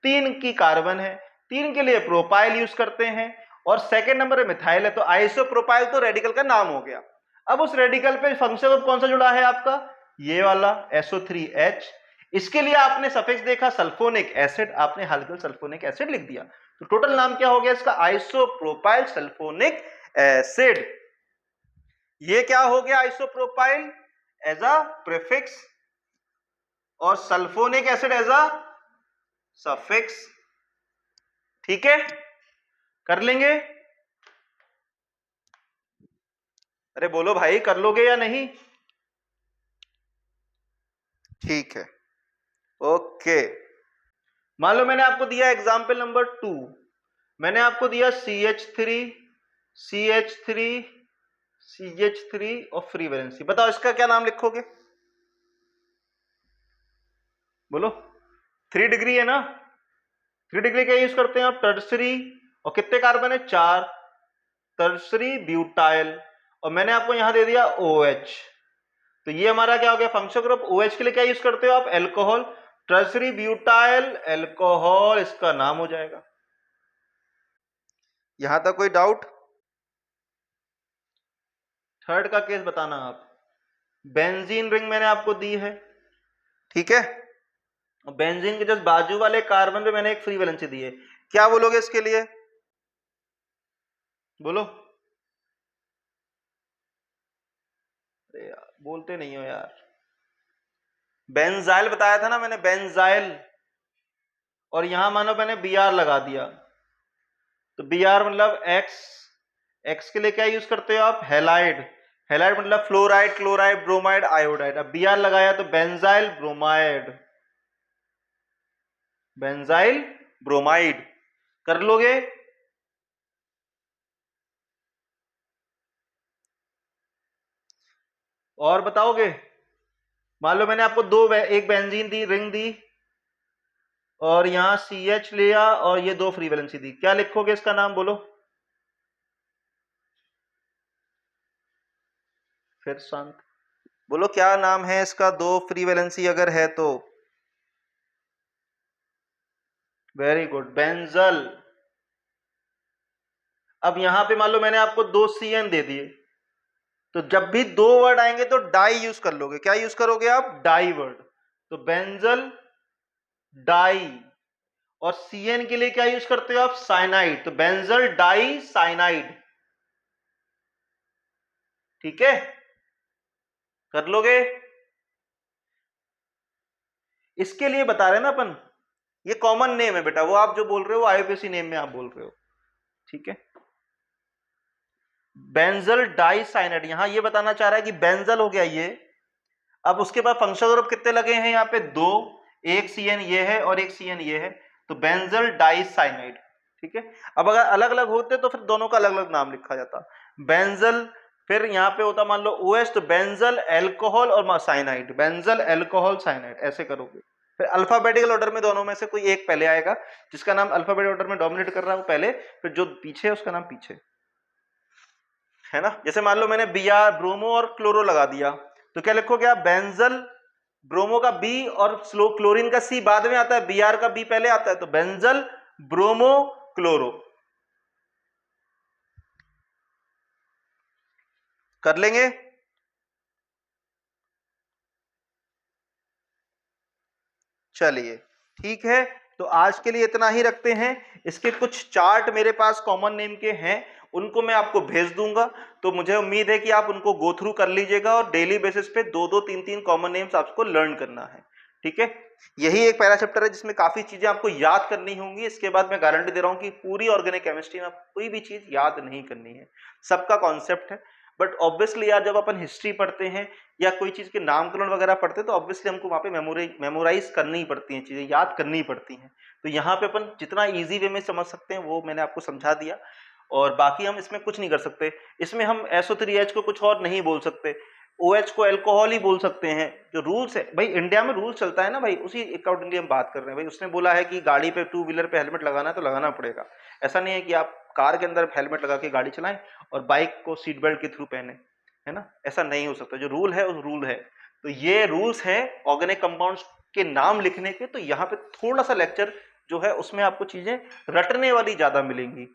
Speaker 1: 3 की कार्बन है, 3 के लिए प्रोपाइल यूज करते हैं, और सेकंड नंबर पे मिथाइल है, तो आइसोप्रोपाइल तो रेडिकल का नाम हो गया। अब उस रेडिकल पे फंक्शनल ग्रुप कौन सा जुड़ा है आपका? ये वाला SO3H। इसके लिए आपने सफिक्स देखा सल्फोनिक एसिड, आपने हल्का सल्फोनिक एसिड लिख दिया, तो टोटल नाम क्या हो गया इसका? Isopropyl sulphonic acid. ये क्या हो गया? आइसोप्रोपाइल एज अ प्रीफिक्स और sulphonic acid as a suffix. ठीक है, कर लेंगे? अरे बोलो भाई, कर लोगे या नहीं? ठीक है, ओके। मान लो मैंने आपको दिया एग्जांपल नंबर 2, मैंने आपको दिया CH3 CH3 CH3 और फ्री वैलेंसी, बताओ इसका क्या नाम लिखोगे? बोलो। 3 डिग्री है ना, 3 डिग्री का यूज करते हैं आप? टर्सरी, और कितने कार्बन है? 4, टर्सरी ब्यूटाइल, और मैंने आपको यहां दे दिया OH, तो ये हमारा क्या हो गया फंक्शनल ग्रुप। OH के लिए क्या यूज करते हो आप? एल्कोहल, टर्सरी ब्यूटाइल एल्कोहल इसका नाम हो जाएगा। यहां तक कोई डाउट? थर्ड का केस बताना आप। बेंजीन रिंग मैंने आपको दी है, ठीक है, बेंजीन के जस्ट बाजू वाले कार्बन पे मैंने एक फ्री वैलेंसी दी है, क्या बोलोगे इसके लिए? बोलो। अरे यार बोलते नहीं हो यार। बेंजाइल बताया था ना मैंने, बेंजाइल, और यहां मानो मैंने Br लगा दिया, तो Br मतलब एक्स, एक्स के लिए क्या यूज करते हो आप? हैलाइड, हैलाइड मतलब फ्लोराइड क्लोराइड ब्रोमाइड आयोडाइड, अब Br लगाया तो बेंजाइल ब्रोमाइड, बेंजाइल ब्रोमाइड। कर लोगे? और बताओगे? मान लो मैंने आपको एक बेंजीन दी, रिंग दी, और यहां CH लिया, और ये 2 फ्री वैलेंसी दी, क्या लिखोगे इसका नाम? बोलो फिर शांत, बोलो क्या नाम है इसका? 2 फ्री वैलेंसी अगर है तो? Very good, benzyl. अब यहां पे मान लो मैंने आपको 2 CN दे दिए, तो जब भी 2 वर्ड आएंगे तो डाई यूज कर लोगे, क्या यूज करोगे आप? डाई वर्ड, तो बेंजल डाई, और CN के लिए क्या यूज करते हो आप? साइनाइड, तो बेंजल डाई साइनाइड। ठीक है, कर लोगे? इसके लिए बता रहे हैं ना अपन, ये कॉमन नेम है बेटा, वो आप जो बोल रहे हो आईयूपीएसी नेम में आप बोल रहे हो, ठीक है। बेंजल डाइसाइनाइड, यहां ये बताना चाह रहा है कि बेंजल हो गया ये। अब उसके बाद फंक्शनल ग्रुप कितने लगे हैं यहाँ पे? 2, एक CN ये है और एक CN ये है, तो बेंजल डाइसाइनाइड, ठीक है। अब अगर अलग अलग होते तो फिर दोनों का अलग अलग नाम लिखा जाता, बेंजल, फिर यहाँ पे होता मान लो OH तो बेंजल एल्कोहल और साइनाइड, बेंजल एल्कोहल साइनाइड, ऐसे करोगे। फिर अल्फाबेटिकल ऑर्डर में दोनों में से कोई एक पहले आएगा, जिसका नाम अल्फाबेटिकल ऑर्डर में डोमिनेट कर रहा है वो पहले, फिर जो पीछे है उसका नाम पीछे, है ना। जैसे मान लो मैंने Br ब्रोमो और क्लोरो लगा दिया, तो क्या लिखोगे आप? बेंजल, ब्रोमो का B और क्लोरीन का C बाद में आता है, Br का B पहले आता है, तो बेंजल ब्रोमो क्लोरो, कर लेंगे। चलिए ठीक है, तो आज के लिए इतना ही रखते हैं। इसके कुछ चार्ट मेरे पास कॉमन नेम के हैं, उनको मैं आपको भेज दूंगा, तो मुझे उम्मीद है कि आप उनको गो थ्रू कर लीजिएगा और डेली बेसिस पे 2-2, 3-3 कॉमन नेम्स आपको लर्न करना है, ठीक है। यही एक पहला चैप्टर है जिसमें काफी चीजें आपको याद करनी होंगी। इसके बाद मैं गारंटी दे रहा हूं कि पूरी ऑर्गेनिक केमिस्ट्री में आपको कोई भी चीज याद नहीं करनी है, सबका कॉन्सेप्ट है। बट ऑब्वियसली यार जब अपन हिस्ट्री पढ़ते हैं या कोई चीज के नामकरण वगैरह पढ़ते हैं तो ऑब्वियसली हमको वहां पे मेमोराइज करनी ही पड़ती हैं, चीजें याद करनी ही पड़ती हैं। तो यहाँ पे अपन जितना इजी वे में समझ सकते हैं वो मैंने आपको समझा दिया, और बाकी हम इसमें कुछ नहीं कर सकते। इसमें हम SO3H को कुछ और नहीं बोल सकते, OH को अल्कोहल ही बोल सकते हैं। जो रूल्स है भाई, इंडिया में रूल्स चलता है ना भाई, उसी अकॉर्डिंगली हम बात कर रहे हैं भाई। उसने बोला है कि गाड़ी पे, 2 व्हीलर पे हेलमेट लगाना है तो लगाना पड़ेगा। ऐसा नहीं है कि आप कार के अंदर हेलमेट लगा के गाड़ी चलाएं और बाइक को सीट बेल्ट के थ्रू पहने, है ना, ऐसा नहीं हो सकता। जो रूल है उस रूल है। तो ये रूल्स है ऑर्गेनिक कंपाउंड्स के नाम लिखने के। तो यहाँ पे थोड़ा सा लेक्चर जो है उसमें आपको चीजें रटने वाली ज्यादा मिलेंगी।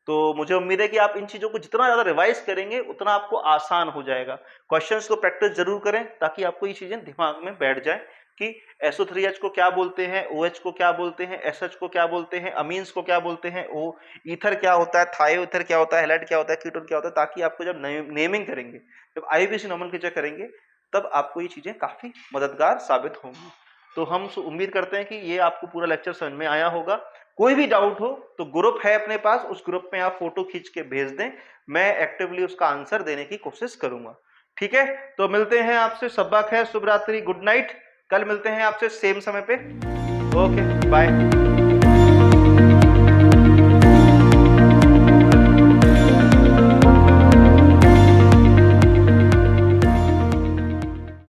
Speaker 1: तो मुझे उम्मीद है कि आप इन चीजों को जितना ज्यादा रिवाइज करेंगे उतना आपको आसान हो जाएगा। क्वेश्चंस को प्रैक्टिस जरूर करें ताकि आपको ये चीजें दिमाग में बैठ जाए कि SO3H को क्या बोलते हैं, OH को क्या बोलते हैं, SH को क्या बोलते हैं, अमीन्स को क्या बोलते हैं, ओ ईथर क्या होता है, थायो ईथर क्या होता है, हैलाइड क्या होता है, कीटोन क्या होता है, ताकि आपको जब नेमिंग करेंगे, जब IUPAC नोमेनक्लेचर करेंगे, तब आपको ये चीजें काफी मददगार साबित होंगी। तो हम उम्मीद करते हैं कि ये आपको पूरा लेक्चर समझ में आया होगा। कोई भी डाउट हो तो ग्रुप है अपने पास, उस ग्रुप में आप फोटो खींच के भेज दें, मैं एक्टिवली उसका आंसर देने की कोशिश करूंगा, ठीक है। तो मिलते हैं आपसे, शब्बा खैर, शुभ रात्रि, गुड नाइट। कल मिलते हैं आपसे सेम समय पे। Okay bye.